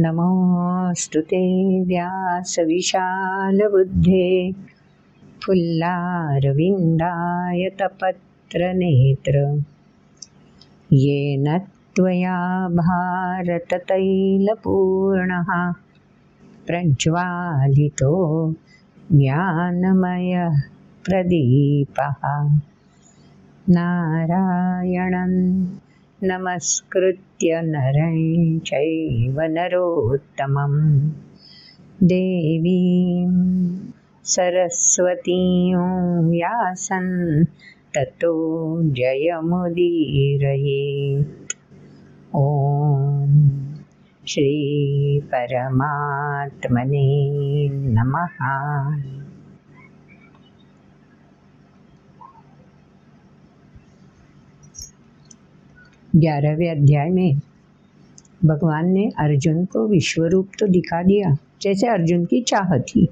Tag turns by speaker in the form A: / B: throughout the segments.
A: नमोऽस्तुते व्यासविशालबुद्धे फुल्लारविन्दायतपत्रनेत्र येन त्वया भारततैलपूर्णः प्रज्वालितो ज्ञानमयः प्रदीपः नारायणं नमस्कृत्य नरं चैव नरोत्तमं देवीं सरस्वतीं व्यासं ततो जयमुदीरयेत्। ॐ श्री परमात्मने नमः। 11वें अध्याय में भगवान ने अर्जुन को विश्वरूप तो दिखा दिया जैसे अर्जुन की चाह थी,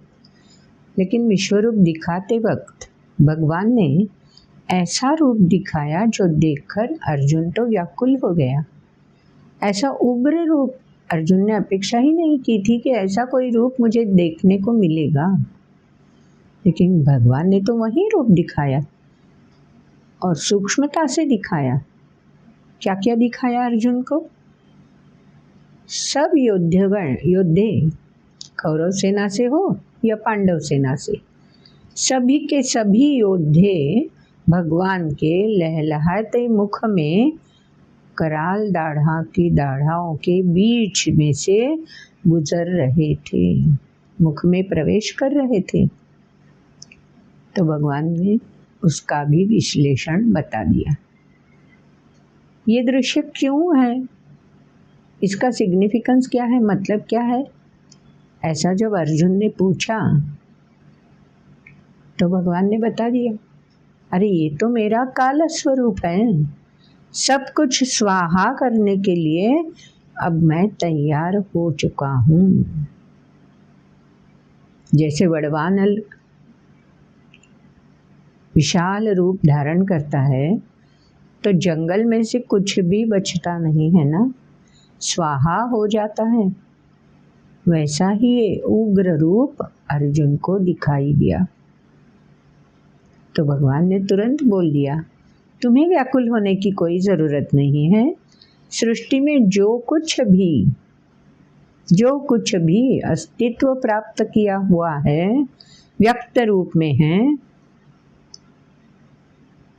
A: लेकिन विश्वरूप दिखाते वक्त भगवान ने ऐसा रूप दिखाया जो देखकर अर्जुन तो व्याकुल हो गया। ऐसा उग्र रूप अर्जुन ने अपेक्षा ही नहीं की थी कि ऐसा कोई रूप मुझे देखने को मिलेगा, लेकिन भगवान ने तो वही रूप दिखाया और सूक्ष्मता से दिखाया। क्या क्या दिखाया अर्जुन को? सब योद्धे कौरव सेना से हो या पांडव सेना से, सभी के सभी योद्धे भगवान के लहलहाते मुख में कराल दाढ़ाओं के बीच में से गुजर रहे थे, मुख में प्रवेश कर रहे थे। तो भगवान ने उसका भी विश्लेषण बता दिया। ये दृश्य क्यों है, इसका सिग्निफिकेंस क्या है, मतलब क्या है, ऐसा जब अर्जुन ने पूछा तो भगवान ने बता दिया, अरे ये तो मेरा काल स्वरूप है, सब कुछ स्वाहा करने के लिए अब मैं तैयार हो चुका हूँ। जैसे वड़वानल विशाल रूप धारण करता है तो जंगल में से कुछ भी बचता नहीं है ना, स्वाहा हो जाता है। वैसा ही ये उग्र रूप अर्जुन को दिखाई दिया। तो भगवान ने तुरंत बोल दिया, तुम्हें व्याकुल होने की कोई ज़रूरत नहीं है। सृष्टि में जो कुछ भी अस्तित्व प्राप्त किया हुआ है, व्यक्त रूप में है,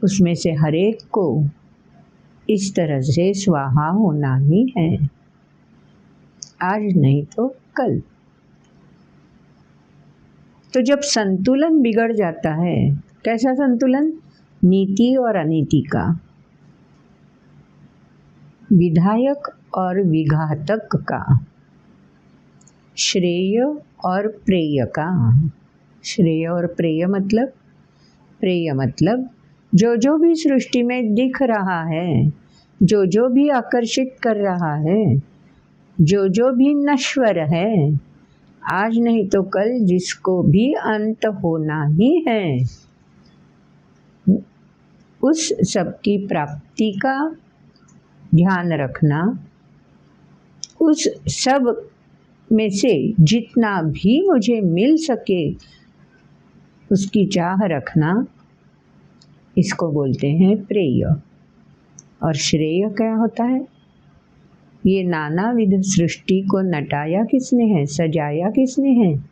A: उसमें से हर एक को इस तरह से स्वाहा होना ही है, आज नहीं तो कल। तो जब संतुलन बिगड़ जाता है, कैसा संतुलन? नीति और अनीति का, विधायक और विघातक का, श्रेय और प्रेय का। श्रेय और प्रेय मतलब जो भी सृष्टि में दिख रहा है, जो भी आकर्षित कर रहा है, जो भी नश्वर है, आज नहीं तो कल जिसको भी अंत होना ही है, उस सब की प्राप्ति का ध्यान रखना, उस सब में से जितना भी मुझे मिल सके उसकी चाह रखना, इसको बोलते हैं प्रेय। और श्रेय क्या होता है? ये नानाविध सृष्टि को नटाया किसने है, सजाया किसने है?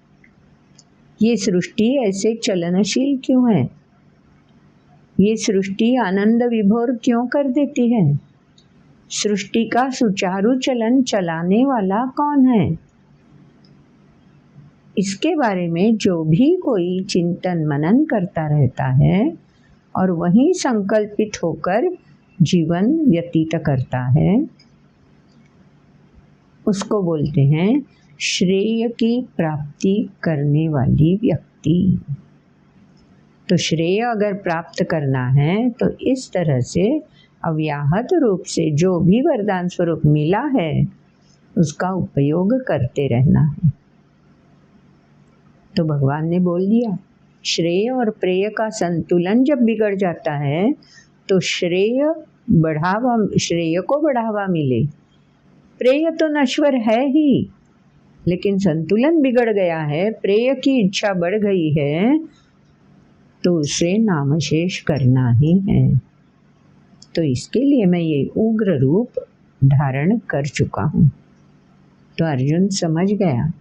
A: ये सृष्टि ऐसे चलनशील क्यों है? ये सृष्टि आनंद विभोर क्यों कर देती है? सृष्टि का सुचारू चलन चलाने वाला कौन है? इसके बारे में जो भी कोई चिंतन मनन करता रहता है और वहीं संकल्पित होकर जीवन व्यतीत करता है, उसको बोलते हैं श्रेय की प्राप्ति करने वाली व्यक्ति। तो श्रेय अगर प्राप्त करना है तो इस तरह से अव्याहत रूप से जो भी वरदान स्वरूप मिला है उसका उपयोग करते रहना है। तो भगवान ने बोल दिया, श्रेय और प्रेय का संतुलन जब बिगड़ जाता है तो श्रेय को बढ़ावा मिले, प्रेय तो नश्वर है ही, लेकिन संतुलन बिगड़ गया है, प्रेय की इच्छा बढ़ गई है, तो उसे नामशेष करना ही है। तो इसके लिए मैं ये उग्र रूप धारण कर चुका हूँ। तो अर्जुन समझ गया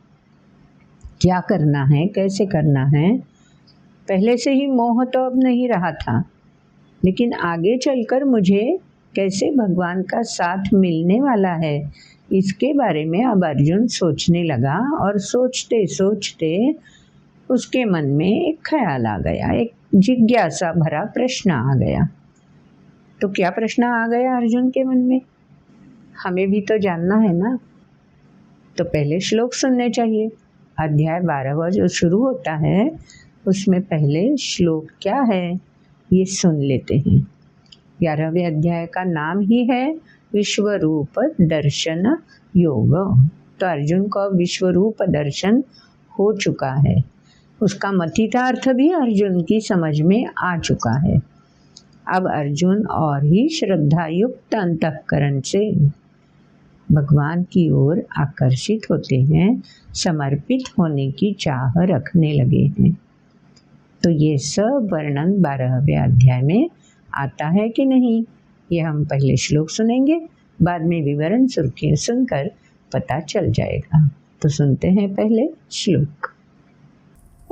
A: क्या करना है, कैसे करना है। पहले से ही मोह तो अब नहीं रहा था, लेकिन आगे चलकर मुझे कैसे भगवान का साथ मिलने वाला है, इसके बारे में अब अर्जुन सोचने लगा। और सोचते सोचते उसके मन में एक ख्याल आ गया, एक जिज्ञासा भरा प्रश्न आ गया। तो क्या प्रश्न आ गया अर्जुन के मन में, हमें भी तो जानना है ना। तो पहले श्लोक सुनने चाहिए। अध्याय 12वां जो शुरू होता है उसमें पहले श्लोक क्या है ये सुन लेते हैं। 11वें अध्याय का नाम ही है विश्वरूप दर्शन योग। तो अर्जुन को विश्वरूप दर्शन हो चुका है, उसका मथितार्थ भी अर्जुन की समझ में आ चुका है। अब अर्जुन और ही श्रद्धायुक्त अंतःकरण से भगवान की ओर आकर्षित होते हैं, समर्पित होने की चाह रखने लगे हैं। तो ये सब वर्णन 12वें अध्याय में आता है कि नहीं, ये हम पहले श्लोक सुनेंगे, बाद में विवरण सुर्खियाँ सुनकर पता चल जाएगा। तो सुनते हैं पहले श्लोक।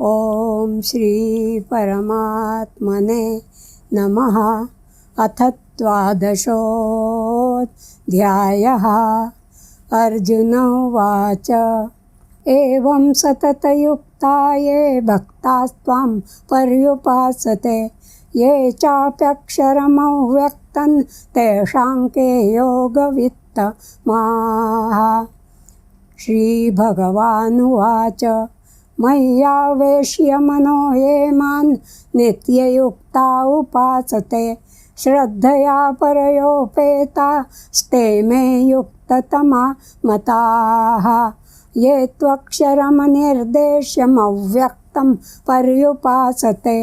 B: ओम श्री परमात्मने नमः। अथ द्वादशोऽध्यायः। अर्जुन उवाच एवं सततयुक्ता ये भक्तास्त्वां पर्युपासते ये चाप्यक्षरमव्यक्तं तेषां के योगवित्तमाः। श्रीभगवानुवाच मय्यावेश्य मनो ये मां नित्ययुक्ता उपासते श्रद्धया परयोपेतास्ते मे युक्ततमा मताः। ये त्वक्षरमनिर्देश्यमव्यक्तं पर्युपासते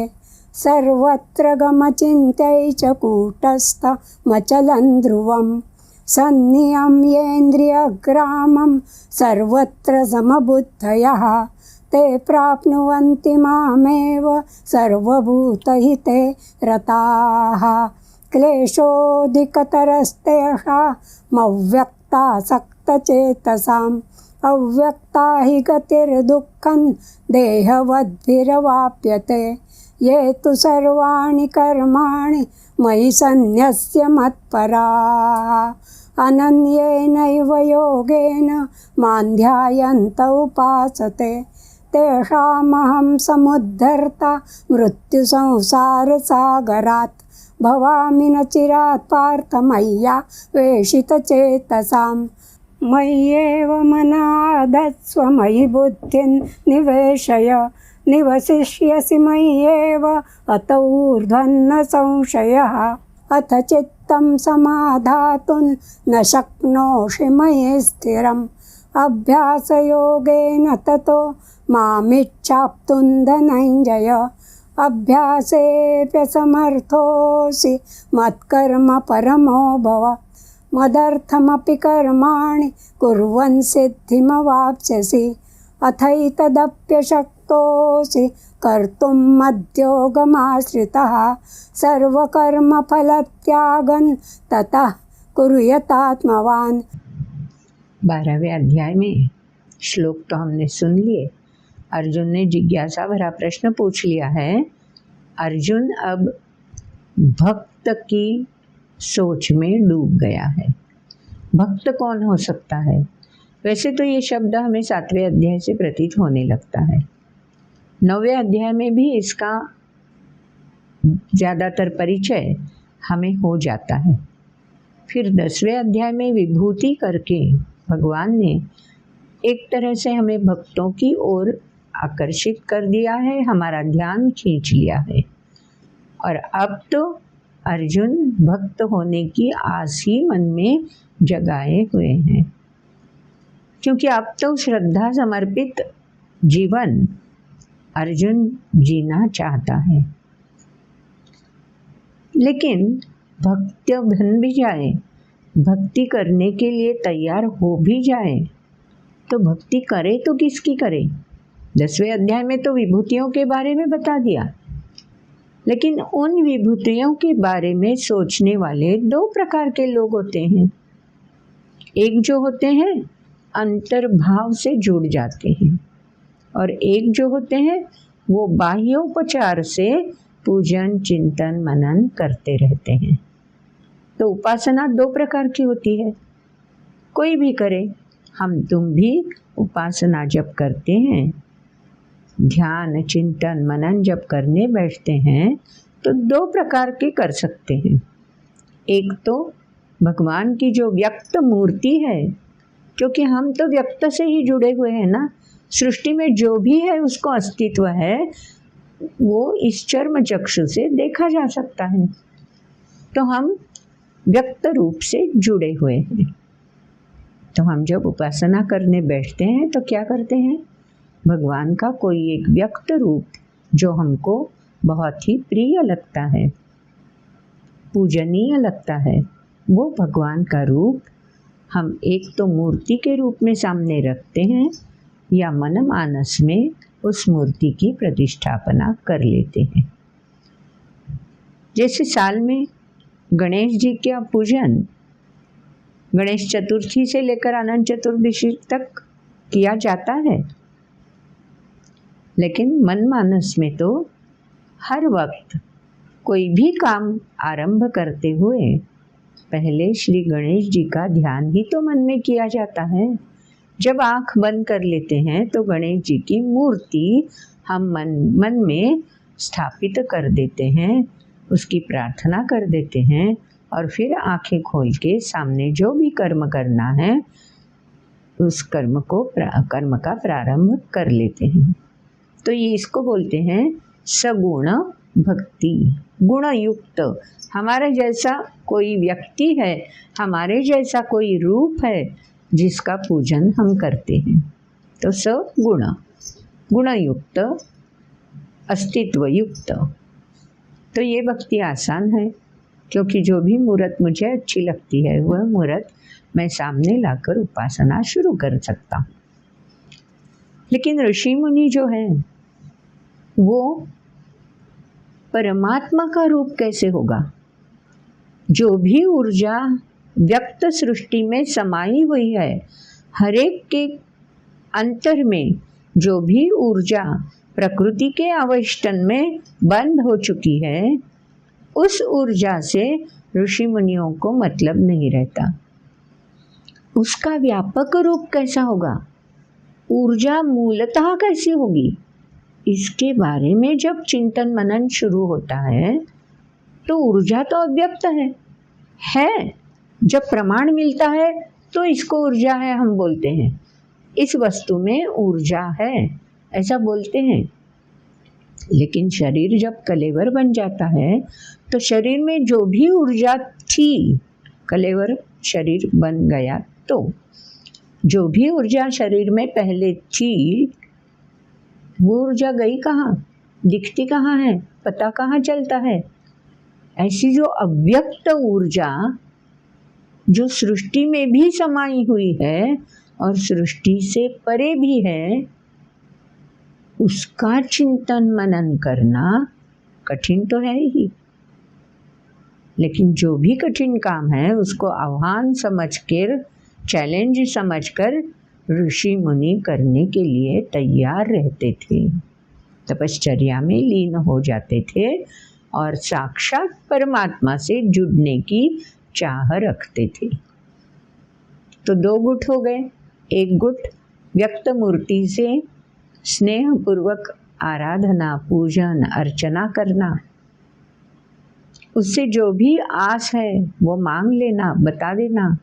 B: सर्वत्र गमचिन्त्यै च कूटस्थमचलं ध्रुवं सन्नियम्येन्द्रियग्रामं सर्वत्र समबुद्धयः ते प्राप्नुवन्ति मामेव सर्वभूतहिते रताः। क्लेशोऽधिकतरस्तेषामव्यक्तासक्तचेतसाम् अव्यक्ता हि गतिर्दुःखं देहवद्भिरवाप्यते ये तु सर्वाणि कर्माणि मयि सन्न्यस्य मत्पराः अनन्येनैव योगेन मां ध्यायन्त उपासते तेषामहं समुद्धर्ता मृत्युसंसारसागरात् भवामि न चिरात् पार्थ मय्यावेशितचेतसाम् मय्येव मनाधत्स्व मयि बुद्धिं निवेशय निवसिष्यसि मय्येव अत ऊर्ध्वन्न संशयः। अथ चित्तं समाधातुं न शक्नोषि मयि स्थिरम् अभ्यासयोगेन ततो मामिच्छाप्तुं धनञ्जय अभ्यासेऽप्यसमर्थोऽसि मत्कर्म परमो भव मदर्थमपि कर्माणि कुर्वन् सिद्धिमवाप्स्यसि अथैतदप्यशक्तोऽसि कर्तुं मद्योगमाश्रितः सर्वकर्मफलत्यागं ततः कुरु यतात्मवान्।
A: 12वें अध्याय में श्लोक तो हमने सुन लिए। अर्जुन ने जिज्ञासा भरा प्रश्न पूछ लिया है। अर्जुन अब भक्त की सोच में डूब गया है। भक्त कौन हो सकता है? वैसे तो ये शब्द हमें 7वें अध्याय से प्रतीत होने लगता है। 9वें अध्याय में भी इसका ज़्यादातर परिचय हमें हो जाता है। फिर 10वें अध्याय में विभूति करके भगवान ने एक तरह से हमें भक्तों की ओर आकर्षित कर दिया है, हमारा ध्यान खींच लिया है। और अब तो अर्जुन भक्त होने की आस ही मन में जगाए हुए हैं, क्योंकि अब तो श्रद्धा समर्पित जीवन अर्जुन जीना चाहता है। लेकिन भक्त बन भी जाए, भक्ति करने के लिए तैयार हो भी जाए, तो भक्ति करे तो किसकी करे? 10वें अध्याय में तो विभूतियों के बारे में बता दिया, लेकिन उन विभूतियों के बारे में सोचने वाले 2 प्रकार के लोग होते हैं। एक जो होते हैं अंतर्भाव से जुड़ जाते हैं, और एक जो होते हैं वो बाह्योपचार से पूजन चिंतन मनन करते रहते हैं। तो उपासना 2 प्रकार की होती है। कोई भी करे, हम तुम भी उपासना जब करते हैं, ध्यान चिंतन मनन जब करने बैठते हैं तो 2 प्रकार के कर सकते हैं। एक तो भगवान की जो व्यक्त मूर्ति है, क्योंकि हम तो व्यक्त से ही जुड़े हुए हैं ना, सृष्टि में जो भी है उसको अस्तित्व है, वो इस चर्म चक्षु से देखा जा सकता है, तो हम व्यक्त रूप से जुड़े हुए हैं। तो हम जब उपासना करने बैठते हैं तो क्या करते हैं? भगवान का कोई एक व्यक्त रूप जो हमको बहुत ही प्रिय लगता है, पूजनीय लगता है, वो भगवान का रूप हम एक तो मूर्ति के रूप में सामने रखते हैं या मन मानस में उस मूर्ति की प्रतिष्ठापना कर लेते हैं। जैसे साल में गणेश जी का पूजन गणेश चतुर्थी से लेकर अनंत चतुर्दशी तक किया जाता है, लेकिन मन मानस में तो हर वक्त कोई भी काम आरंभ करते हुए पहले श्री गणेश जी का ध्यान ही तो मन में किया जाता है। जब आँख बंद कर लेते हैं तो गणेश जी की मूर्ति हम मन में स्थापित कर देते हैं, उसकी प्रार्थना कर देते हैं, और फिर आंखें खोल के सामने जो भी कर्म करना है उस कर्म का प्रारंभ कर लेते हैं। तो ये इसको बोलते हैं सगुण भक्ति। गुण युक्त हमारे जैसा कोई व्यक्ति है, हमारे जैसा कोई रूप है जिसका पूजन हम करते हैं, तो सगुण, गुण युक्त, अस्तित्व युक्त। तो ये भक्ति आसान है, क्योंकि जो भी मूर्त मुझे अच्छी लगती है वह मूर्त मैं सामने लाकर उपासना शुरू कर सकता हूँ। लेकिन ऋषि मुनि जो है वो परमात्मा का रूप कैसे होगा? जो भी ऊर्जा व्यक्त सृष्टि में समाई हुई है, हर एक के अंतर में जो भी ऊर्जा प्रकृति के आवेष्टन में बंद हो चुकी है, उस ऊर्जा से ऋषि मुनियों को मतलब नहीं रहता। उसका व्यापक रूप कैसा होगा, ऊर्जा मूलतः कैसी होगी, इसके बारे में जब चिंतन मनन शुरू होता है तो ऊर्जा तो अव्यक्त है। जब प्रमाण मिलता है तो इसको ऊर्जा है हम बोलते हैं, इस वस्तु में ऊर्जा है ऐसा बोलते हैं। लेकिन शरीर जब कलेवर बन जाता है तो शरीर में जो भी ऊर्जा थी, कलेवर शरीर बन गया तो जो भी ऊर्जा शरीर में पहले थी वो ऊर्जा गई कहाँ, दिखती कहाँ है, पता कहाँ चलता है? ऐसी जो अव्यक्त ऊर्जा जो सृष्टि में भी समाई हुई है और सृष्टि से परे भी है, उसका चिंतन मनन करना कठिन तो है ही, लेकिन जो भी कठिन काम है उसको आह्वान समझकर, चैलेंज समझकर ऋषि मुनि करने के लिए तैयार रहते थे, तपश्चर्या में लीन हो जाते थे और साक्षात परमात्मा से जुड़ने की चाह रखते थे। तो 2 गुट हो गए। एक गुट व्यक्त मूर्ति से स्नेह पूर्वक आराधना, पूजन, अर्चना करना, उससे जो भी आस है वो मांग लेना, बता देना,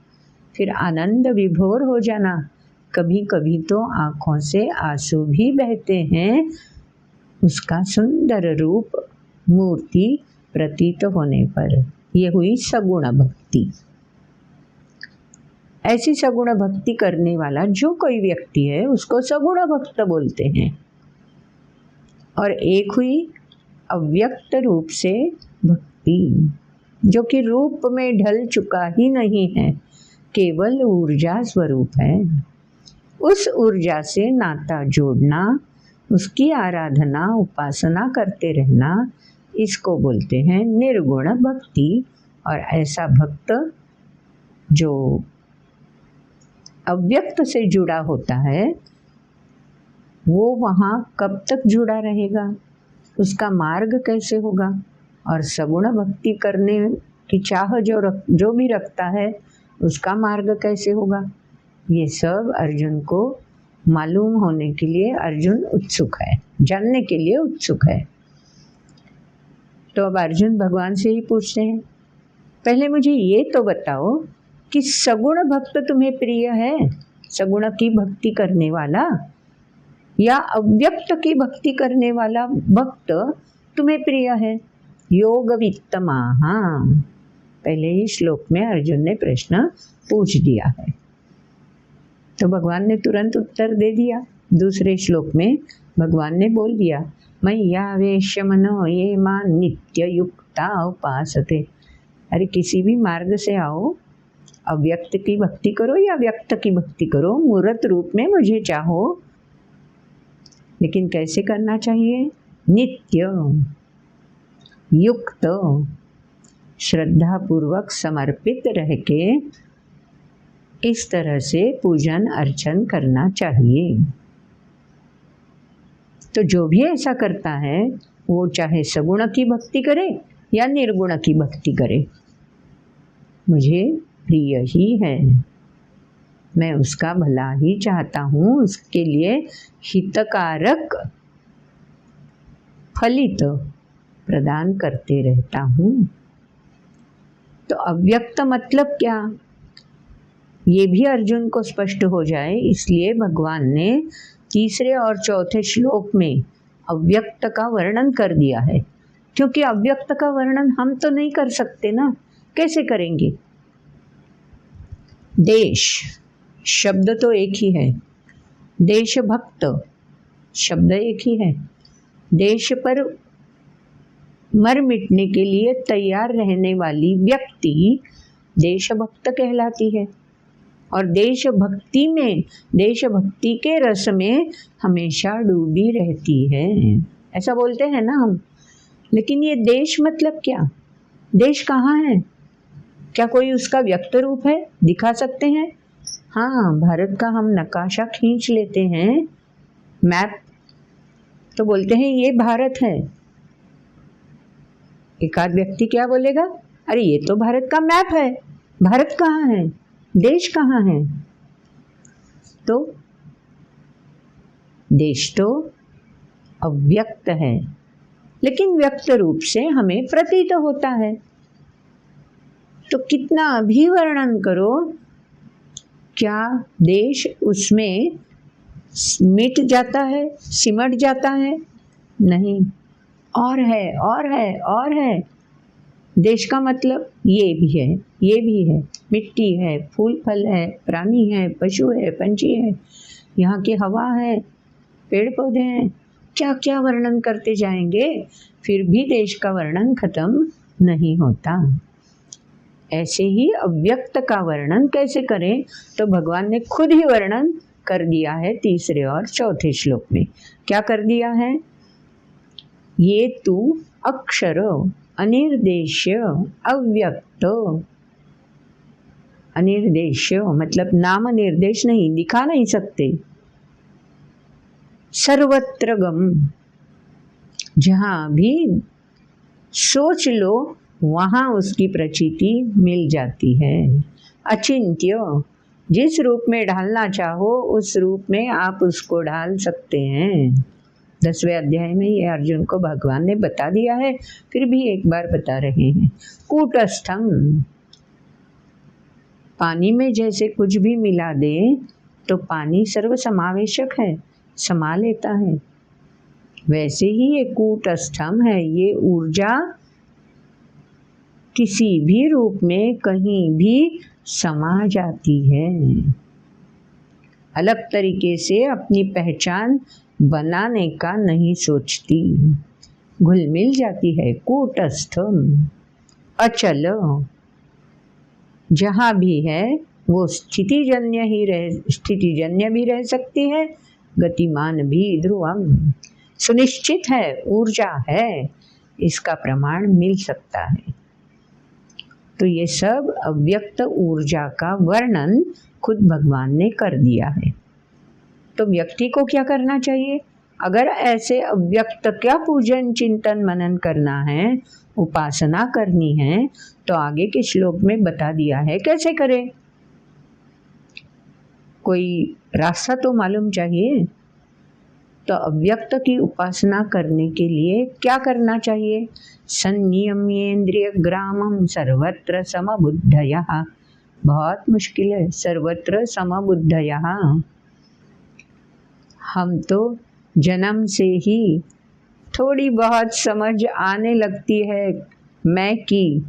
A: फिर आनंद विभोर हो जाना। कभी कभी तो आँखों से आंसू भी बहते हैं उसका सुंदर रूप मूर्ति प्रतीत होने पर। ये हुई सगुण भक्ति। ऐसी सगुण भक्ति करने वाला जो कोई व्यक्ति है उसको सगुण भक्त बोलते हैं। और एक हुई अव्यक्त रूप से भक्ति, जो कि रूप में ढल चुका ही नहीं है, केवल ऊर्जा स्वरूप है। उस ऊर्जा से नाता जोड़ना, उसकी आराधना उपासना करते रहना, इसको बोलते हैं निर्गुण भक्ति। और ऐसा भक्त जो अव्यक्त से जुड़ा होता है वो वहाँ कब तक जुड़ा रहेगा, उसका मार्ग कैसे होगा। और सगुण भक्ति करने की चाह जो भी रखता है उसका मार्ग कैसे होगा, ये सब अर्जुन को मालूम होने के लिए अर्जुन उत्सुक है, जानने के लिए उत्सुक है। तो अब अर्जुन भगवान से ही पूछते हैं, पहले मुझे ये तो बताओ कि सगुण भक्त तुम्हें प्रिय है, सगुण की भक्ति करने वाला, या अव्यक्त की भक्ति करने वाला भक्त तुम्हें प्रिय है। योग वित्तमाहा, पहले ही श्लोक में अर्जुन ने प्रश्न पूछ दिया है, तो भगवान ने तुरंत उत्तर दे दिया। दूसरे श्लोक में भगवान ने बोल दिया, मय्यावेश्य मनो ये मां नित्य युक्ता उपासते। अरे किसी भी मार्ग से आओ, अव्यक्त की भक्ति करो या व्यक्त की भक्ति करो, मूर्त रूप में मुझे चाहो, लेकिन कैसे करना चाहिए, नित्य युक्त श्रद्धा पूर्वक समर्पित रह के इस तरह से पूजन अर्चन करना चाहिए। तो जो भी ऐसा करता है वो चाहे सगुण की भक्ति करे या निर्गुण की भक्ति करे, मुझे प्रिय ही है, मैं उसका भला ही चाहता हूँ, उसके लिए हितकारक फलित प्रदान करते रहता हूँ। तो अव्यक्त मतलब क्या, ये भी अर्जुन को स्पष्ट हो जाए, इसलिए भगवान ने तीसरे और चौथे श्लोक में अव्यक्त का वर्णन कर दिया है। क्योंकि अव्यक्त का वर्णन हम तो नहीं कर सकते ना, कैसे करेंगे। देश शब्द तो एक ही है, देशभक्त शब्द एक ही है। देश पर मर मिटने के लिए तैयार रहने वाली व्यक्ति देशभक्त कहलाती है। और देशभक्ति में, देशभक्ति के रस में हमेशा डूबी रहती है, ऐसा बोलते हैं ना हम। लेकिन ये देश मतलब क्या, देश कहाँ है, क्या कोई उसका व्यक्त रूप है, दिखा सकते हैं। हाँ, भारत का हम नक्काशा खींच लेते हैं, मैप, तो बोलते हैं ये भारत है। एक आध व्यक्ति क्या बोलेगा, अरे ये तो भारत का मैप है, भारत कहाँ है, देश कहाँ है। तो देश तो अव्यक्त है, लेकिन व्यक्त रूप से हमें प्रतीत होता है। तो कितना भी वर्णन करो, क्या देश उसमें मिट जाता है, सिमट जाता है, नहीं, और है और है और है। देश का मतलब ये भी है, ये भी है, मिट्टी है, फूल फल है, प्राणी है, पशु है, पंछी है, यहाँ की हवा है, पेड़ पौधे हैं, क्या क्या वर्णन करते जाएंगे, फिर भी देश का वर्णन खत्म नहीं होता। ऐसे ही अव्यक्त का वर्णन कैसे करें, तो भगवान ने खुद ही वर्णन कर दिया है तीसरे और चौथे श्लोक में। क्या कर दिया है, ये तू अक्षर अनिर्देश्य अव्यक्त। अनिर्देश्य मतलब नाम निर्देश नहीं, दिखा नहीं सकते। सर्वत्र गम, जहाँ भी सोच लो वहाँ उसकी प्रचिति मिल जाती है। अचिंत्य, जिस रूप में ढालना चाहो उस रूप में आप उसको ढाल सकते हैं। 10वें अध्याय में ये अर्जुन को भगवान ने बता दिया है, फिर भी एक बार बता रहे हैं। कूटस्थम, पानी में जैसे कुछ भी मिला दे तो पानी सर्वसमावेशक है, समा लेता है, वैसे ही ये कूटस्थम है, ये ऊर्जा किसी भी रूप में कहीं भी समा जाती है, अलग तरीके से अपनी पहचान बनाने का नहीं सोचती, घुल मिल जाती है। कूटस्थ, अचल, जहाँ भी है वो स्थितिजन्य भी रह सकती है, गतिमान भी। ध्रुवम सुनिश्चित है, ऊर्जा है, इसका प्रमाण मिल सकता है। तो ये सब अव्यक्त ऊर्जा का वर्णन खुद भगवान ने कर दिया है। तो व्यक्ति को क्या करना चाहिए? अगर ऐसे अव्यक्त का पूजन चिंतन मनन करना है, उपासना करनी है, तो आगे के श्लोक में बता दिया है कैसे करें। कोई रास्ता तो मालूम चाहिए। तो अव्यक्त की उपासना करने के लिए क्या करना चाहिए? संयम्येन्द्रिय ग्रामम सर्वत्र समबुद्धयः। बहुत मुश्किल है, सर्वत्र समबुद्धयः। हम तो जन्म से ही थोड़ी बहुत समझ आने लगती है मैं की,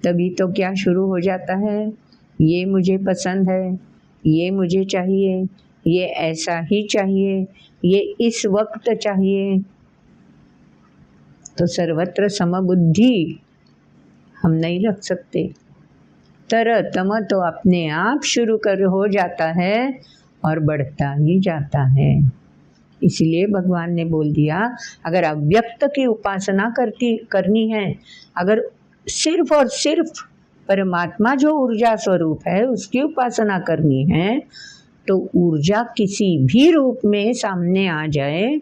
A: तभी तो क्या शुरू हो जाता है, ये मुझे पसंद है, ये मुझे चाहिए, ये ऐसा ही चाहिए, ये इस वक्त चाहिए। तो सर्वत्र समबुद्धि हम नहीं रख सकते। तरतम तो अपने आप शुरू कर हो जाता है और बढ़ता ही जाता है। इसलिए भगवान ने बोल दिया, अगर अव्यक्त की उपासना करनी है, अगर सिर्फ और सिर्फ परमात्मा जो ऊर्जा स्वरूप है उसकी उपासना करनी है, तो ऊर्जा किसी भी रूप में सामने आ जाए,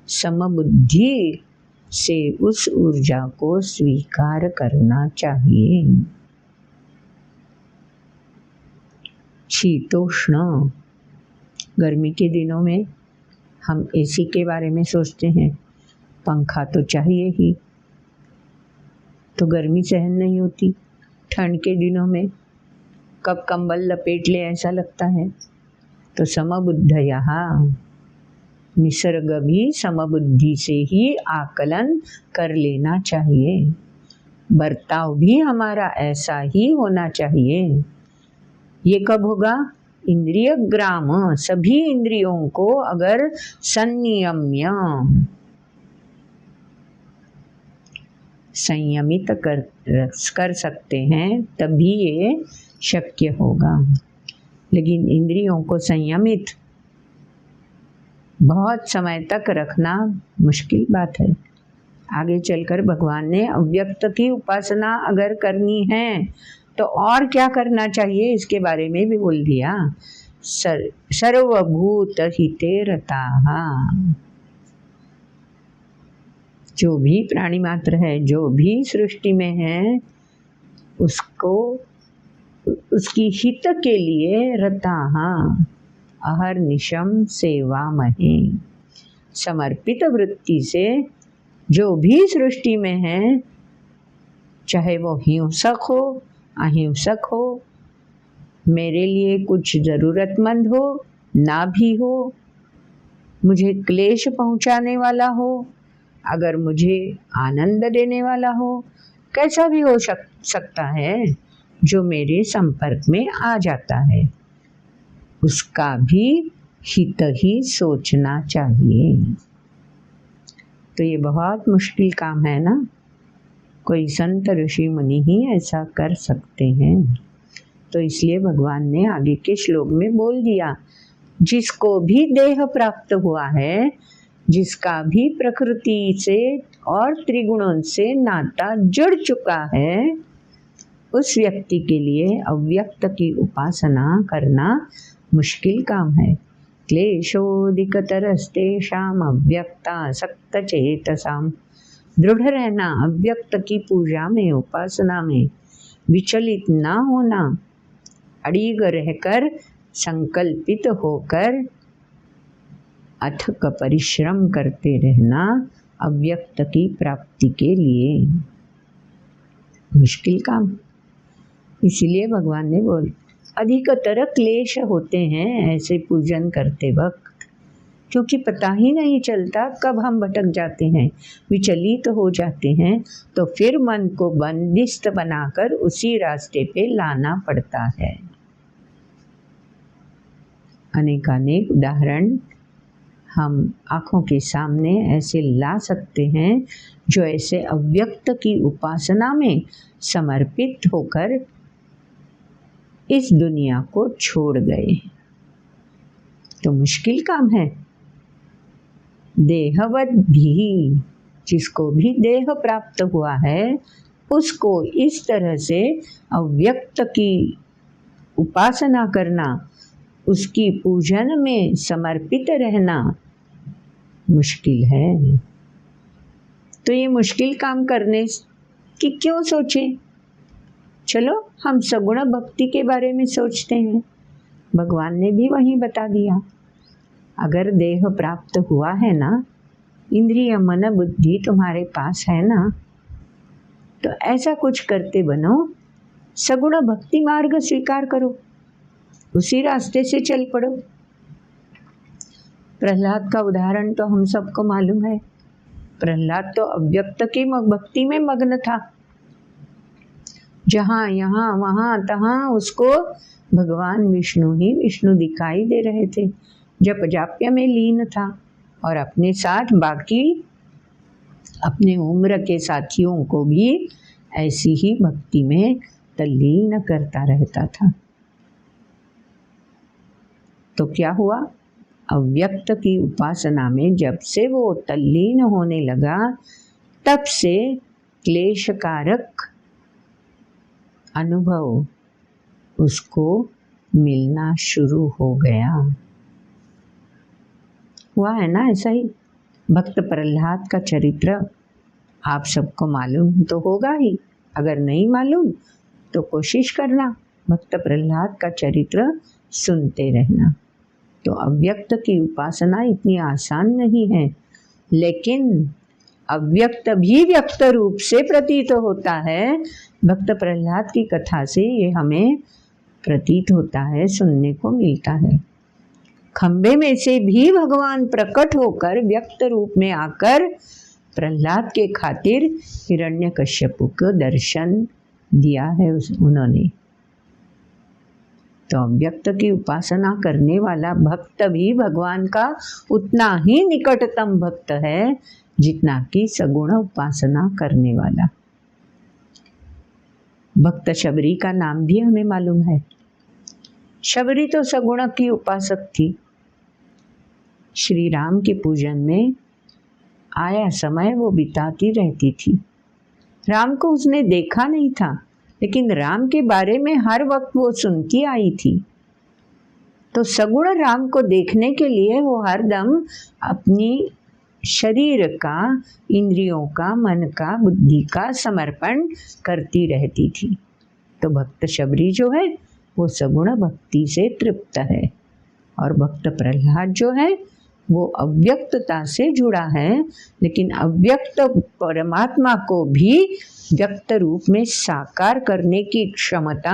A: समबुद्धि से उस ऊर्जा को स्वीकार करना चाहिए। शीतोष्ण, गर्मी के दिनों में हम एसी के बारे में सोचते हैं, पंखा तो चाहिए ही, तो गर्मी सहन नहीं होती। ठंड के दिनों में कब कंबल लपेट ले ऐसा लगता है। तो समबुद्धयः, निसर्ग भी समबुद्धि से ही आकलन कर लेना चाहिए। बर्ताव भी हमारा ऐसा ही होना चाहिए। ये कब होगा? इंद्रिय ग्राम, सभी इंद्रियों को अगर संयमित कर सकते हैं तभी ये शक्य होगा। लेकिन इंद्रियों को संयमित बहुत समय तक रखना मुश्किल बात है। आगे चलकर भगवान ने अव्यक्त की उपासना अगर करनी है तो और क्या करना चाहिए इसके बारे में भी बोल दिया। सर्वभूत हिते रताः, जो भी प्राणी मात्र है, जो भी सृष्टि में है, उसको उसकी हित के लिए रताः अहर्निशम सेवामहे, समर्पित वृत्ति से जो भी सृष्टि में है, चाहे वो हिंसक हो अहिंसक हो, मेरे लिए कुछ ज़रूरतमंद हो ना भी हो, मुझे क्लेश पहुंचाने वाला हो, अगर मुझे आनंद देने वाला हो, कैसा भी हो सकता है, जो मेरे संपर्क में आ जाता है, उसका भी हित ही सोचना चाहिए। तो ये बहुत मुश्किल काम है ना, कोई संत ऋषि मुनि ही ऐसा कर सकते हैं। तो इसलिए भगवान ने आगे के श्लोक में बोल दिया, जिसको भी देह प्राप्त हुआ है, जिसका भी प्रकृति से और त्रिगुणों से नाता जुड़ चुका है, उस व्यक्ति के लिए अव्यक्त की उपासना करना मुश्किल काम है। क्लेशोदिकतरस्तेषाम् अव्यक्तासक्त चेतसाम्, दृढ़ रहना अव्यक्त की पूजा में, उपासना में, विचलित ना होना, अड़िग रहकर संकल्पित होकर अथक परिश्रम करते रहना अव्यक्त की प्राप्ति के लिए मुश्किल काम। इसलिए भगवान ने बोल, अधिकतर क्लेश होते हैं ऐसे पूजन करते वक्त, क्योंकि पता ही नहीं चलता कब हम भटक जाते हैं, विचलित हो जाते हैं, तो फिर मन को बंदिस्त बनाकर उसी रास्ते पे लाना पड़ता है। अनेकानेक उदाहरण हम आँखों के सामने ऐसे ला सकते हैं जो ऐसे अव्यक्त की उपासना में समर्पित होकर इस दुनिया को छोड़ गए। तो मुश्किल काम है। देहवत भी, जिसको भी देह प्राप्त हुआ है, उसको इस तरह से अव्यक्त की उपासना करना, उसकी पूजन में समर्पित रहना मुश्किल है। तो ये मुश्किल काम करने की क्यों सोचें? चलो हम सगुण भक्ति के बारे में सोचते हैं। भगवान ने भी वहीं बता दिया, अगर देह प्राप्त हुआ है ना, इंद्रिय मन बुद्धि तुम्हारे पास है ना, तो ऐसा कुछ करते बनो, सगुण भक्ति मार्ग स्वीकार करो, उसी रास्ते से चल पड़ो। प्रहलाद का उदाहरण तो हम सबको मालूम है। प्रहलाद तो अव्यक्त की भक्ति में मग्न था। जहाँ यहाँ वहाँ तहाँ उसको भगवान विष्णु ही विष्णु दिखाई दे रहे थे। जप जाप्य में लीन था और अपने साथ बाकी अपने उम्र के साथियों को भी ऐसी ही भक्ति में तल्लीन करता रहता था। तो क्या हुआ? अव्यक्त की उपासना में जब से वो तल्लीन होने लगा, तब से क्लेशकारक अनुभव उसको मिलना शुरू हो गया। हुआ है ना ऐसा ही। भक्त प्रहलाद का चरित्र आप सबको मालूम तो होगा ही, अगर नहीं मालूम तो कोशिश करना, भक्त प्रहलाद का चरित्र सुनते रहना। तो अव्यक्त की उपासना इतनी आसान नहीं है, लेकिन अव्यक्त भी व्यक्त रूप से प्रतीत होता है। भक्त प्रहलाद की कथा से ये हमें प्रतीत होता है, सुनने को मिलता है। खंबे में से भी भगवान प्रकट होकर व्यक्त रूप में आकर प्रहलाद के खातिर हिरण्यकश्यप को दर्शन दिया है उन्होंने। तो अव्यक्त की उपासना करने वाला भक्त भी भगवान का उतना ही निकटतम भक्त है जितना कि सगुण उपासना करने वाला। भक्त शबरी का नाम भी हमें मालूम है। शबरी तो सगुण की उपासक थी। श्री राम के पूजन में आया समय वो बिताती रहती थी। राम को उसने देखा नहीं था, लेकिन राम के बारे में हर वक्त वो सुनती आई थी। तो सगुण राम को देखने के लिए वो हरदम अपनी शरीर का, इंद्रियों का, मन का, बुद्धि का समर्पण करती रहती थी। तो भक्त शबरी जो है वो सगुण भक्ति से तृप्त है, और भक्त प्रहलाद जो है वो अव्यक्तता से जुड़ा है, लेकिन अव्यक्त परमात्मा को भी व्यक्त रूप में साकार करने की क्षमता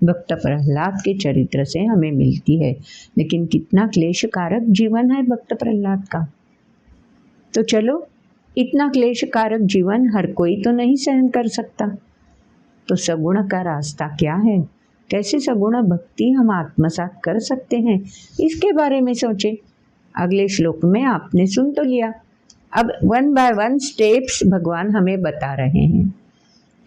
A: भक्त प्रहलाद के चरित्र से हमें मिलती है। लेकिन कितना क्लेशकारक जीवन है भक्त प्रहलाद का। तो चलो, इतना क्लेशकारक जीवन हर कोई तो नहीं सहन कर सकता। तो सगुण का रास्ता क्या है? कैसे सगुण भक्ति हम आत्मसात कर सकते हैं, इसके बारे में सोचें। अगले श्लोक में आपने सुन तो लिया। अब 1 by 1 स्टेप्स भगवान हमें बता रहे हैं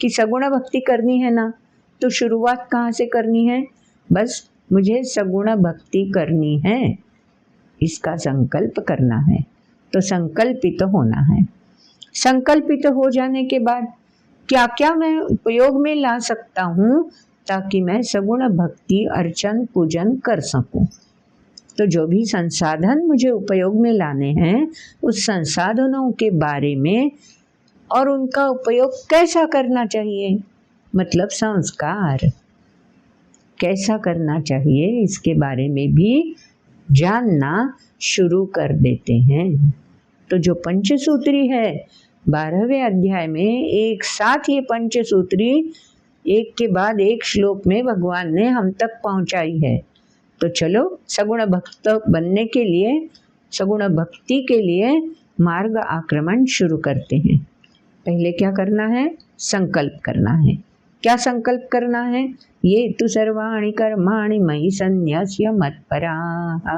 A: कि सगुण भक्ति करनी है ना, तो शुरुआत कहाँ से करनी है? बस मुझे सगुण भक्ति करनी है, इसका संकल्प करना है। तो संकल्पित होना है। संकल्पित हो जाने के बाद क्या क्या मैं उपयोग में ला सकता हूँ ताकि मैं सगुण भक्ति अर्चन पूजन कर सकूं। तो जो भी संसाधन मुझे उपयोग में लाने हैं, उस संसाधनों के बारे में और उनका उपयोग कैसा करना चाहिए, मतलब संस्कार कैसा करना चाहिए, इसके बारे में भी जानना शुरू कर देते हैं। तो जो पंचसूत्री है 12वें अध्याय में, एक साथ ये पंचसूत्री एक के बाद एक श्लोक में भगवान ने हम तक पहुंचाई है। तो चलो सगुण भक्त बनने के लिए, सगुण भक्ति के लिए मार्ग आक्रमण शुरू करते हैं। पहले क्या करना है? संकल्प करना है। क्या संकल्प करना है? ये तु सर्वाणि कर्माणि मयि सन्न्यस्य मत्पराः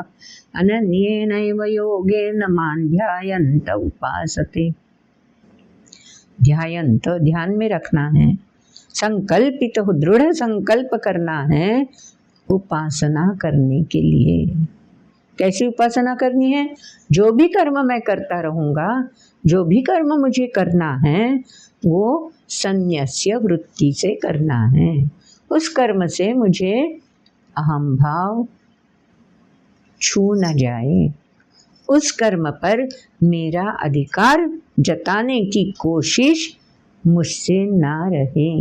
A: अनन्येनैव योगेन मां ध्यायन्त उपासते। ध्यायन्त ध्यान में रखना है, संकल्पित हो, दृढ़ संकल्प करना है उपासना करने के लिए। कैसी उपासना करनी है? जो भी कर्म मैं करता रहूँगा, जो भी कर्म मुझे करना है वो संन्यास्य वृत्ति से करना है। उस कर्म से मुझे अहम भाव छू न जाए, उस कर्म पर मेरा अधिकार जताने की कोशिश मुझसे ना रहे।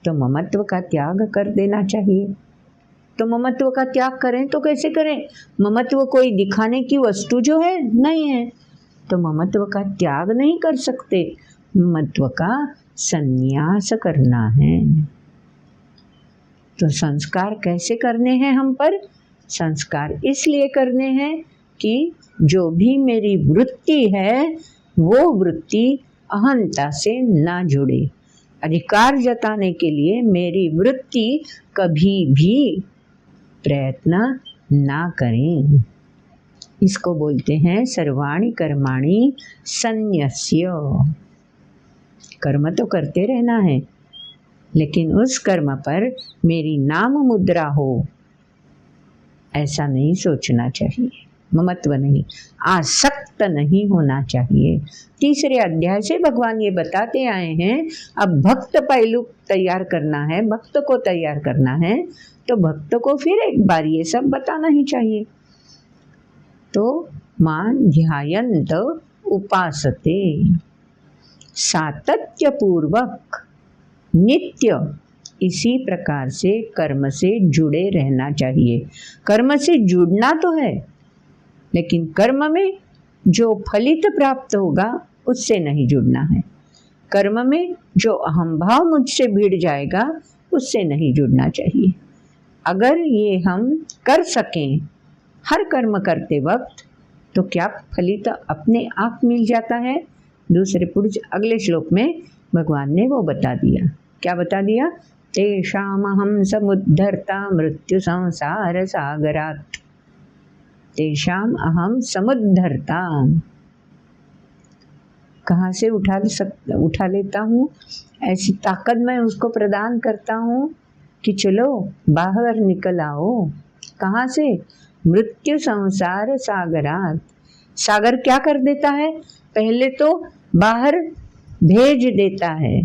A: तो ममत्व का त्याग कर देना चाहिए। तो ममत्व का त्याग करें तो कैसे करें? ममत्व कोई दिखाने की वस्तु जो है नहीं है, तो ममत्व का त्याग नहीं कर सकते, ममत्व का संन्यास करना है। तो संस्कार कैसे करने हैं हम पर? संस्कार इसलिए करने हैं कि जो भी मेरी वृत्ति है वो वृत्ति अहंता से ना जुड़े। अधिकार जताने के लिए मेरी वृत्ति कभी भी प्रयत्न ना करें। इसको बोलते हैं सर्वाणि कर्माणि संन्यस्य। कर्म तो करते रहना है, लेकिन उस कर्म पर मेरी नाम मुद्रा हो ऐसा नहीं सोचना चाहिए। ममत्व नहीं, आसक्त नहीं होना चाहिए। तीसरे अध्याय से भगवान ये बताते आए हैं, अब भक्त पहलू तैयार करना है, भक्त को तैयार करना है, तो भक्त को फिर एक बार ये सब बताना ही चाहिए। तो मां ध्यायन्त उपासते, सातत्य पूर्वक नित्य इसी प्रकार से कर्म से जुड़े रहना चाहिए। कर्म से जुड़ना तो है, लेकिन कर्म में जो फलित प्राप्त होगा उससे नहीं जुड़ना है। कर्म में जो अहम भाव मुझसे भिड़ जाएगा उससे नहीं जुड़ना चाहिए। अगर ये हम कर सकें हर कर्म करते वक्त, तो क्या फलित अपने आप मिल जाता है। दूसरे पुरुष अगले श्लोक में भगवान ने वो बता दिया। क्या बता दिया? तेषामहं समुद्धर्ता मृत्यु संसार सागरात्। तेषाम अहम समुद्धर्ता, कहाँ से उठा लेता हूँ? ऐसी ताकत मैं उसको प्रदान करता हूँ कि चलो बाहर निकल आओ। कहाँ से? मृत्यु संसार सागरात्। सागर क्या कर देता है? पहले तो बाहर भेज देता है।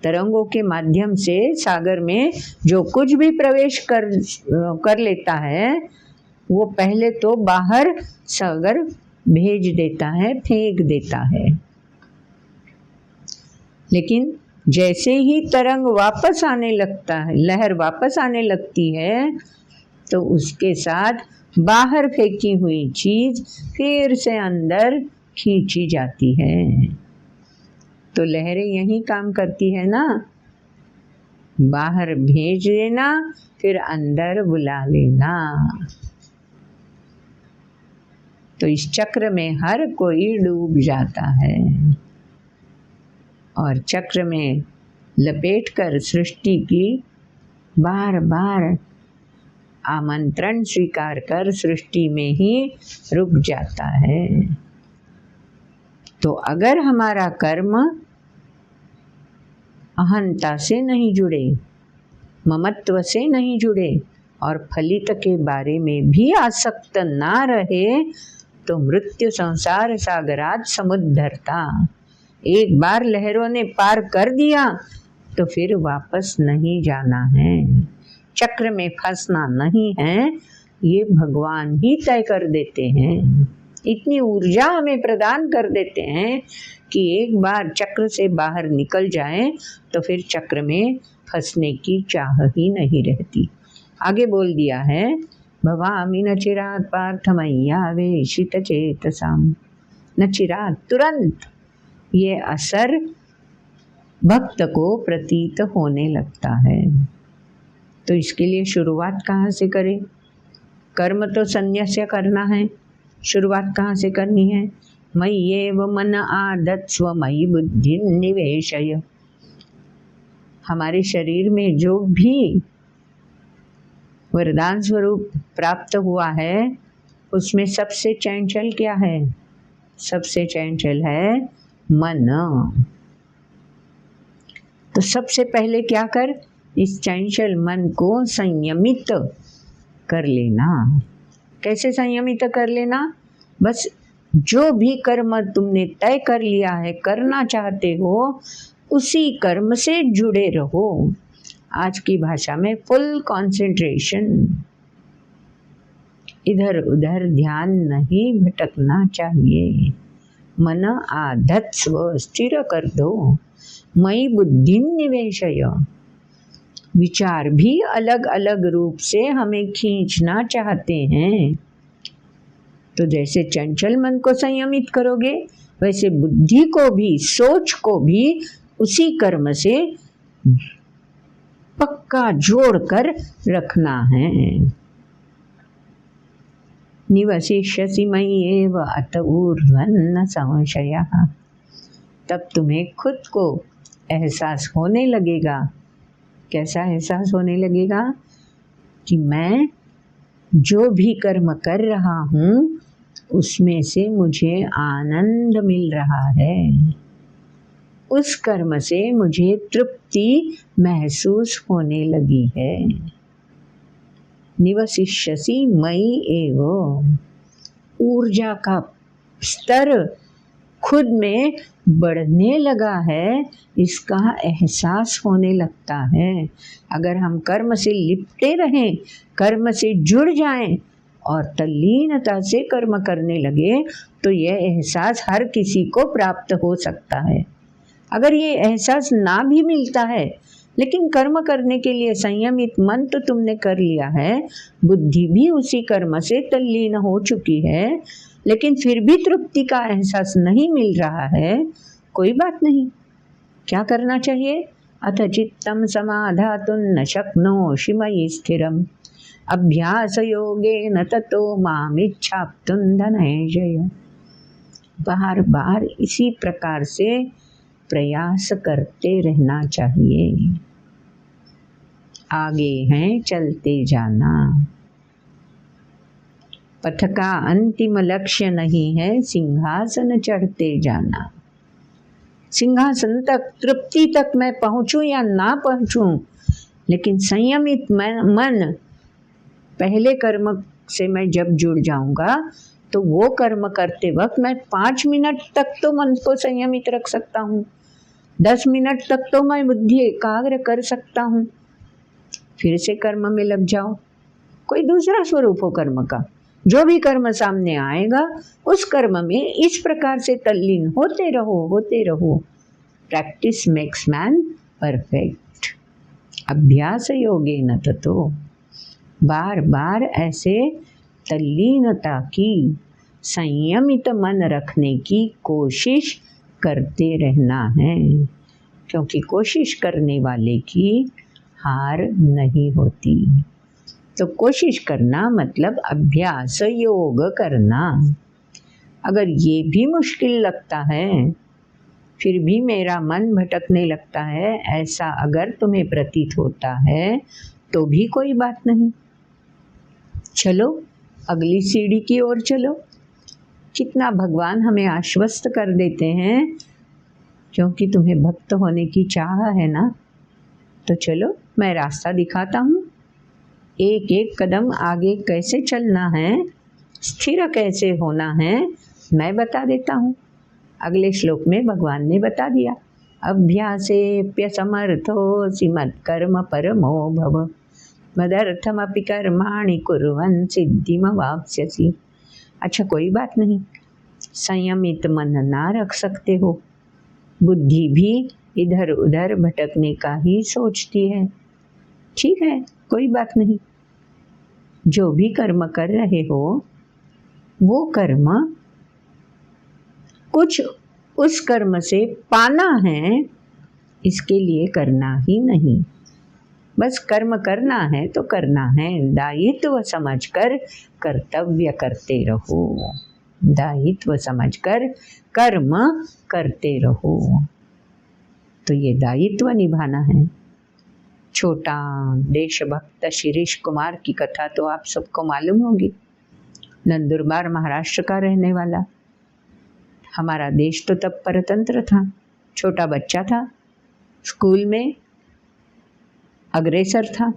A: तरंगों के माध्यम से सागर में जो कुछ भी प्रवेश कर लेता है वो पहले तो बाहर सागर भेज देता है, फेंक देता है। लेकिन जैसे ही तरंग वापस आने लगता है, लहर वापस आने लगती है, तो उसके साथ बाहर फेंकी हुई चीज फिर से अंदर खींची जाती है। तो लहरें यही काम करती है ना, बाहर भेज देना फिर अंदर बुला लेना। तो इस चक्र में हर कोई डूब जाता है और चक्र में लपेटकर सृष्टि की बार बार आमंत्रण स्वीकार कर सृष्टि में ही रुक जाता है। तो अगर हमारा कर्म अहंता से नहीं जुड़े, ममत्व से नहीं जुड़े और फलित के बारे में भी आसक्त ना रहे, तो मृत्यु संसार सागरात समुद्धरता। एक बार लहरों ने पार कर दिया तो फिर वापस नहीं जाना है, चक्र में फंसना नहीं है। ये भगवान ही तय कर देते हैं, इतनी ऊर्जा हमें प्रदान कर देते हैं कि एक बार चक्र से बाहर निकल जाएं तो फिर चक्र में फंसने की चाह ही नहीं रहती। आगे बोल दिया है, भवामि न चिरात् पार्थ मय्यावेशित चेतसाम्। न चिरात्, तुरंत ये असर भक्त को प्रतीत होने लगता है। तो इसके लिए शुरुआत कहाँ से करें? कर्म तो संन्यास करना है, शुरुआत कहाँ से करनी है? मय्येव मन आदत्स्व मयि बुद्धि निवेशय। हमारे शरीर में जो भी वरदान स्वरूप प्राप्त हुआ है उसमें सबसे चंचल क्या है? सबसे चंचल है मन। तो सबसे पहले क्या कर, इस चंचल मन को संयमित कर लेना। कैसे संयमित कर लेना? बस जो भी कर्म तुमने तय कर लिया है, करना चाहते हो, उसी कर्म से जुड़े रहो। आज की भाषा में फुल कंसंट्रेशन, इधर उधर ध्यान नहीं भटकना चाहिए। मन आधत स्व स्थिर कर दो, मई बुद्धि निवेशय। विचार भी अलग अलग रूप से हमें खींचना चाहते हैं, तो जैसे चंचल मन को संयमित करोगे, वैसे बुद्धि को भी, सोच को भी उसी कर्म से पक्का जोड़कर रखना है। निवसिष्यसि मयि एव अत ऊर्ध्वं संशयः। तब तुम्हें खुद को एहसास होने लगेगा। कैसा एहसास होने लगेगा? कि मैं जो भी कर्म कर रहा हूँ उसमें से मुझे आनंद मिल रहा है, उस कर्म से मुझे तृप्ति महसूस होने लगी है। निवसिष्यसि मयि एव, ऊर्जा का स्तर खुद में बढ़ने लगा है, इसका एहसास होने लगता है। अगर हम कर्म से लिपटे रहें, कर्म से जुड़ जाएं और तल्लीनता से कर्म करने लगे, तो यह एहसास हर किसी को प्राप्त हो सकता है। अगर ये एहसास ना भी मिलता है, लेकिन कर्म करने के लिए संयमित मन तो तुमने कर लिया है, बुद्धि भी उसी कर्म से तल्लीन हो चुकी है, लेकिन फिर भी तृप्ति का एहसास नहीं मिल रहा है, कोई बात नहीं। क्या करना चाहिए? अथ चित्तं समाधातुं न शक्नोषि मयि स्थिरम् अभ्यास योगेन ततो मामिच्छाप्तुं धनंजय। बार बार इसी प्रकार से प्रयास करते रहना चाहिए। आगे हैं चलते जाना। पथ का अंतिम लक्ष्य नहीं है सिंहासन चढ़ते जाना। सिंहासन तक, तृप्ति तक मैं पहुंचूं या ना पहुंचूं, लेकिन संयमित मन, पहले कर्म से मैं जब जुड़ जाऊंगा तो वो कर्म करते वक्त मैं 5 मिनट तक तो मन को संयमित रख सकता हूँ, 10 मिनट तक तो मैं बुद्धि एकाग्र कर सकता हूँ। फिर से कर्म में लग जाओ, कोई दूसरा स्वरूप हो कर्म का, जो भी कर्म सामने आएगा उस कर्म में इस प्रकार से तल्लीन होते रहो। Practice makes man perfect. अभ्यास योगेन ततो। बार बार ऐसे तल्लीनता की, संयमित मन रखने की कोशिश करते रहना है, क्योंकि कोशिश करने वाले की हार नहीं होती। तो कोशिश करना मतलब अभ्यास योग करना। अगर ये भी मुश्किल लगता है, फिर भी मेरा मन भटकने लगता है, ऐसा अगर तुम्हें प्रतीत होता है तो भी कोई बात नहीं, चलो अगली सीढ़ी की ओर चलो। कितना भगवान हमें आश्वस्त कर देते हैं, क्योंकि तुम्हें भक्त होने की चाह है ना, तो चलो मैं रास्ता दिखाता हूँ। एक एक कदम आगे कैसे चलना है, स्थिर कैसे होना है, मैं बता देता हूँ। अगले श्लोक में भगवान ने बता दिया, अभ्यासेऽप्यसमर्थोऽसि मत्कर्म परमो भव मदर्थमपि कर्माणि कुर्वन् सिद्धिमवाप्स्यसि। अच्छा कोई बात नहीं, संयमित मन ना रख सकते हो, बुद्धि भी इधर उधर भटकने का ही सोचती है, ठीक है कोई बात नहीं। जो भी कर्म कर रहे हो वो कर्म कुछ उस कर्म से पाना है, इसके लिए करना ही नहीं, बस कर्म करना है तो करना है, दायित्व समझकर कर्तव्य करते रहो, दायित्व समझकर कर्म करते रहो। तो ये दायित्व निभाना है। छोटा देशभक्त शिरीष कुमार की कथा तो आप सबको मालूम होगी। नंदुरबार महाराष्ट्र का रहने वाला। हमारा देश तो तब परतंत्र था, छोटा बच्चा था, स्कूल में अग्रसर था,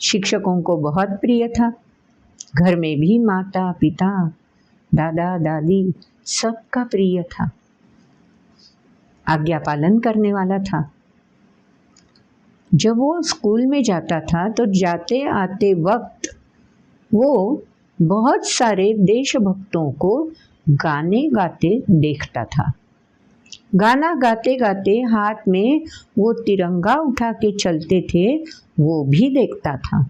A: शिक्षकों को बहुत प्रिय था, घर में भी माता पिता दादा दादी सबका प्रिय था, आज्ञा पालन करने वाला था। जब वो स्कूल में जाता था तो जाते आते वक्त वो बहुत सारे देशभक्तों को गाने गाते देखता था। गाना गाते गाते हाथ में वो तिरंगा उठा के चलते थे, वो भी देखता था।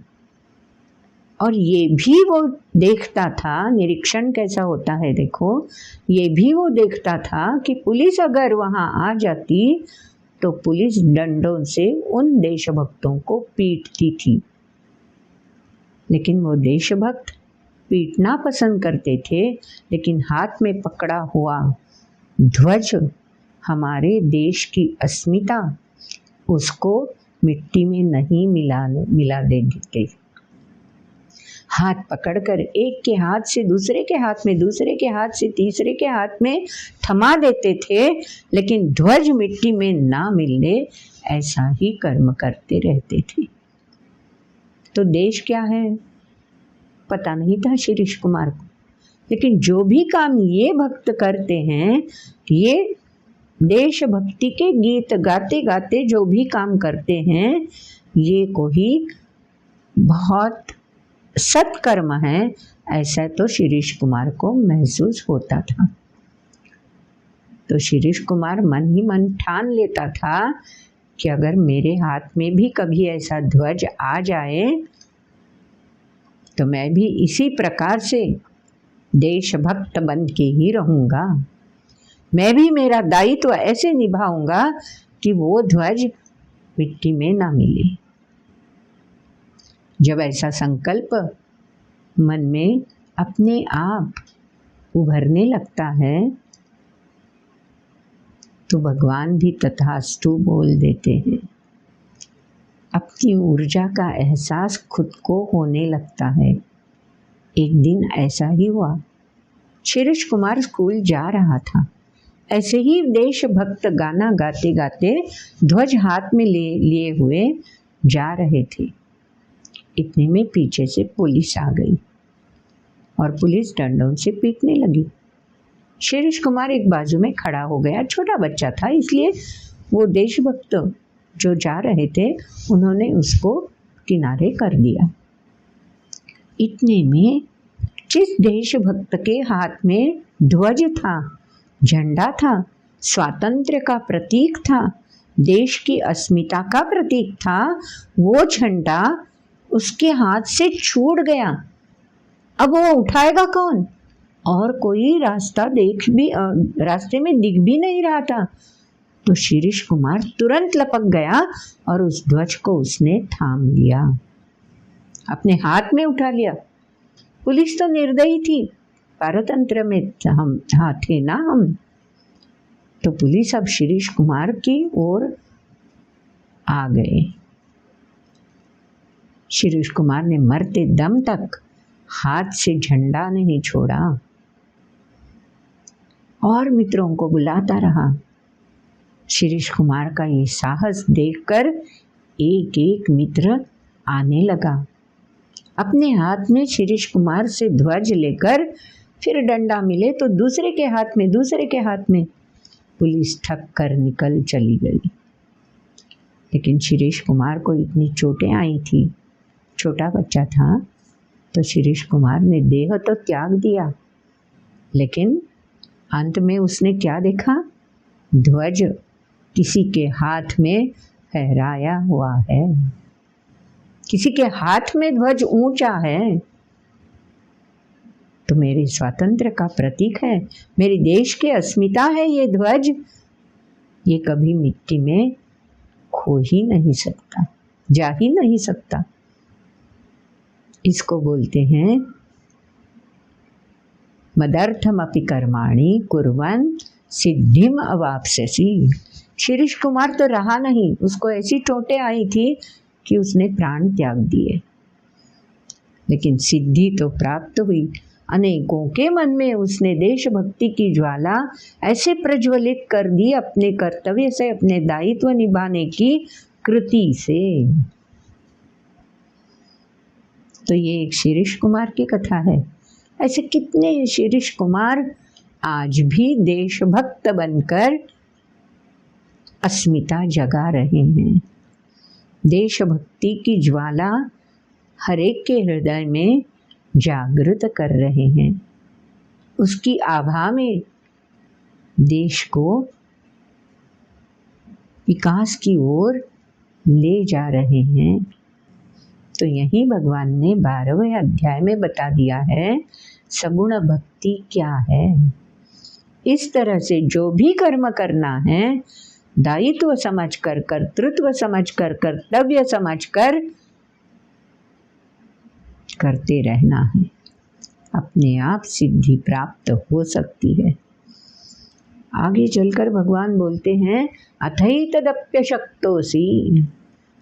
A: और ये भी वो देखता था, निरीक्षण कैसा होता है देखो, ये भी वो देखता था कि पुलिस अगर वहाँ आ जाती तो पुलिस डंडों से उन देशभक्तों को पीटती थी। लेकिन वो देशभक्त पीटना पसंद करते थे, लेकिन हाथ में पकड़ा हुआ ध्वज, हमारे देश की अस्मिता, उसको मिट्टी में नहीं मिला देते। हाथ पकड़कर एक के हाथ से दूसरे के हाथ में, दूसरे के हाथ से तीसरे के हाथ में थमा देते थे, लेकिन ध्वज मिट्टी में ना मिलने ऐसा ही कर्म करते रहते थे। तो देश क्या है पता नहीं था शिरीष कुमार को, लेकिन जो भी काम ये भक्त करते हैं, ये देशभक्ति के गीत गाते गाते जो भी काम करते हैं, ये कोई बहुत सत्कर्म है, ऐसा तो शिरीष कुमार को महसूस होता था। तो शिरीष कुमार मन ही मन ठान लेता था कि अगर मेरे हाथ में भी कभी ऐसा ध्वज आ जाए तो मैं भी इसी प्रकार से देशभक्त बन के ही रहूँगा। मैं भी मेरा दायित्व ऐसे निभाऊंगा कि वो ध्वज मिट्टी में ना मिले। जब ऐसा संकल्प मन में अपने आप उभरने लगता है तो भगवान भी तथास्तु बोल देते हैं। अपनी ऊर्जा का एहसास खुद को होने लगता है। एक दिन ऐसा ही हुआ, शिरीष कुमार स्कूल जा रहा था। ऐसे ही देशभक्त गाना गाते गाते ध्वज हाथ में लिए हुए जा रहे थे। इतने में पीछे से पुलिस आ गई और पुलिस डंडों से पीटने लगी। शिरीष कुमार एक बाजू में खड़ा हो गया। छोटा बच्चा था, इसलिए वो देशभक्त जो जा रहे थे उन्होंने उसको किनारे कर दिया। इतने में जिस देशभक्त के हाथ में ध्वज था, झंडा था, स्वातंत्र्य का प्रतीक था, देश की अस्मिता का प्रतीक था, वो झंडा उसके हाथ से छूट गया। अब वो उठाएगा कौन? और कोई रास्ते में दिख भी नहीं रहा था। तो शिरीष कुमार तुरंत लपक गया और उस ध्वज को उसने थाम लिया, अपने हाथ में उठा लिया। पुलिस तो निर्दयी थी, पारतंत्र में हम थे ना हम। तो पुलिस अब शिरीष कुमार की ओर आ गए। शिरीष कुमार ने मरते दम तक हाथ से झंडा नहीं छोड़ा और मित्रों को बुलाता रहा। शिरीष कुमार का ये साहस देखकर एक एक मित्र आने लगा। अपने हाथ में शिरीष कुमार से ध्वज लेकर फिर डंडा मिले तो दूसरे के हाथ में पुलिस ठक कर निकल चली गई। लेकिन शिरीष कुमार को इतनी चोटें आई थी, छोटा बच्चा था, तो शिरीष कुमार ने देह तो त्याग दिया, लेकिन अंत में उसने क्या देखा? ध्वज किसी के हाथ में फहराया हुआ है, किसी के हाथ में ध्वज ऊंचा है। तो मेरे स्वातंत्र्य का प्रतीक है, मेरे देश की अस्मिता है ये ध्वज, ये कभी मिट्टी में खो ही नहीं सकता, जा ही नहीं सकता। इसको बोलते हैं मदर्थमपि कर्माणि कुर्वन् सिद्धिम अवाप्स्यसि। शिरीष कुमार तो रहा नहीं, उसको ऐसी चोटें आई थी कि उसने प्राण त्याग दिए, लेकिन सिद्धि तो प्राप्त हुई। अनेकों के मन में उसने देशभक्ति की ज्वाला ऐसे प्रज्वलित कर दी अपने कर्तव्य से, अपने दायित्व निभाने की कृति से। तो ये एक शिरीष कुमार की कथा है। ऐसे कितने शिरीष कुमार आज भी देशभक्त बनकर अस्मिता जगा रहे हैं। देशभक्ति की ज्वाला हर एक के हृदय में जागृत कर रहे हैं। उसकी आभा में देश को विकास की ओर ले जा रहे हैं। तो यही भगवान ने 12वें अध्याय में बता दिया है सगुण भक्ति क्या है। इस तरह से जो भी कर्म करना है दायित्व समझकर, कर्तृत्व समझकर, कर्तव्य समझकर करते रहना है। अपने आप सिद्धि प्राप्त हो सकती है। आगे चलकर भगवान बोलते हैं अथैतदप्यशक्तोऽसि।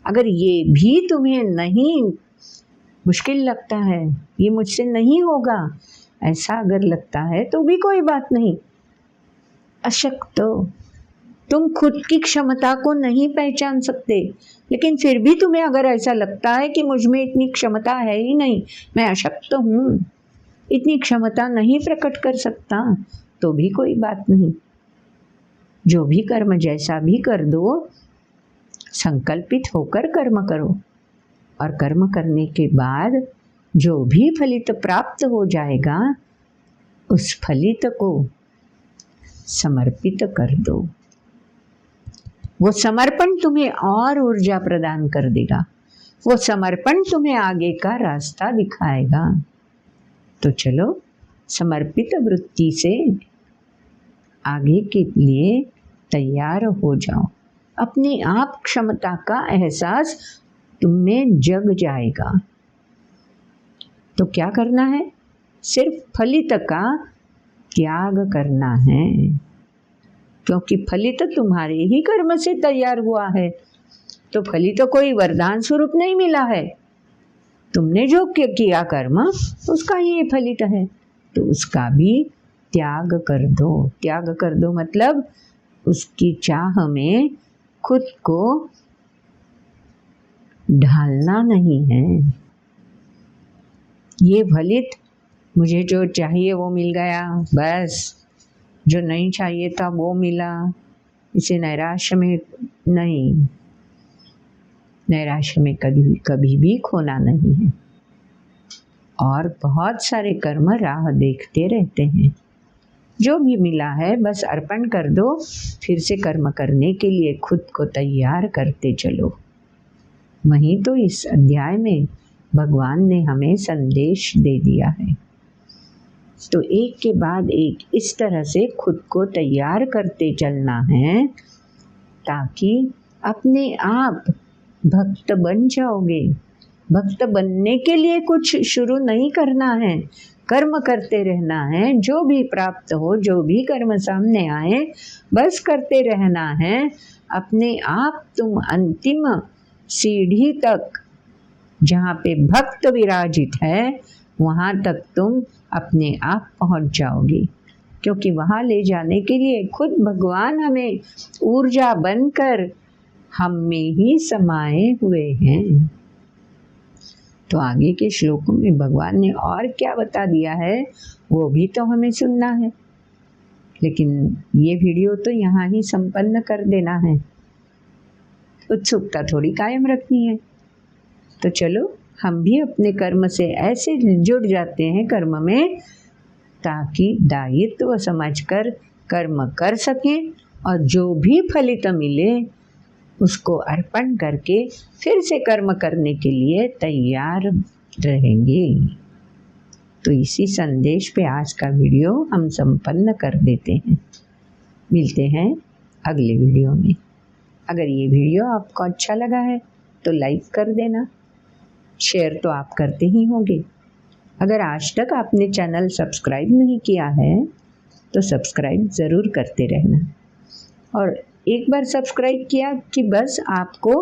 A: अगर ये भी तुम्हें नहीं मुश्किल लगता है, ये मुझसे नहीं होगा, ऐसा अगर लगता है तो भी कोई बात नहीं। अशक्त, तुम खुद की क्षमता को नहीं पहचान सकते, लेकिन फिर भी तुम्हें अगर ऐसा लगता है कि मुझ में इतनी क्षमता है ही नहीं, मैं अशक्त हूँ, इतनी क्षमता नहीं प्रकट कर सकता, तो भी कोई बात नहीं। जो भी कर्म जैसा भी कर दो, संकल्पित होकर कर्म करो, और कर्म करने के बाद जो भी फलित प्राप्त हो जाएगा उस फलित को समर्पित कर दो। वो समर्पण तुम्हें और ऊर्जा प्रदान कर देगा। वो समर्पण तुम्हें आगे का रास्ता दिखाएगा। तो चलो समर्पित वृत्ति से आगे के लिए तैयार हो जाओ। अपने आप क्षमता का एहसास तुममें जग जाएगा। तो क्या करना है? सिर्फ फलित का त्याग करना है, क्योंकि फलित तुम्हारे ही कर्म से तैयार हुआ है। तो फलित कोई वरदान स्वरूप नहीं मिला है। तुमने जो किया कर्म उसका ही फलित है, तो उसका भी त्याग कर दो। त्याग कर दो मतलब उसकी चाह में खुद को ढालना नहीं है। ये फलित मुझे जो चाहिए वो मिल गया, बस जो नहीं चाहिए था वो मिला, इसे नैराश्य में नहीं, नैराश्य में कभी भी खोना नहीं है। और बहुत सारे कर्म राह देखते रहते हैं। जो भी मिला है बस अर्पण कर दो, फिर से कर्म करने के लिए खुद को तैयार करते चलो। वहीं तो इस अध्याय में भगवान ने हमें संदेश दे दिया है। तो एक के बाद एक इस तरह से खुद को तैयार करते चलना है, ताकि अपने आप भक्त बन जाओगे। भक्त बनने के लिए कुछ शुरू नहीं करना है, कर्म करते रहना है। जो भी प्राप्त हो, जो भी कर्म सामने आए, बस करते रहना है। अपने आप तुम अंतिम सीढ़ी तक, जहाँ पे भक्त विराजित है, वहाँ तक तुम अपने आप पहुँच जाओगे। क्योंकि वहाँ ले जाने के लिए खुद भगवान हमें ऊर्जा बनकर हम में ही समाये हुए हैं। तो आगे के श्लोकों में भगवान ने और क्या बता दिया है वो भी तो हमें सुनना है। लेकिन ये वीडियो तो यहाँ ही संपन्न कर देना है, उत्सुकता थोड़ी कायम रखनी है। तो चलो हम भी अपने कर्म से ऐसे जुड़ जाते हैं कर्म में, ताकि दायित्व समझकर कर्म कर सकें और जो भी फलित मिले उसको अर्पण करके फिर से कर्म करने के लिए तैयार रहेंगे। तो इसी संदेश पे आज का वीडियो हम संपन्न कर देते हैं। मिलते हैं अगले वीडियो में। अगर ये वीडियो आपको अच्छा लगा है तो लाइक कर देना, शेयर तो आप करते ही होंगे। अगर आज तक आपने चैनल सब्सक्राइब नहीं किया है तो सब्सक्राइब ज़रूर करते रहना। और एक बार सब्सक्राइब किया कि बस आपको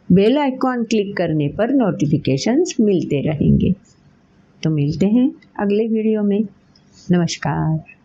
A: बेल आइकॉन क्लिक करने पर नोटिफिकेशंस मिलते रहेंगे। तो मिलते हैं अगले वीडियो में। नमस्कार।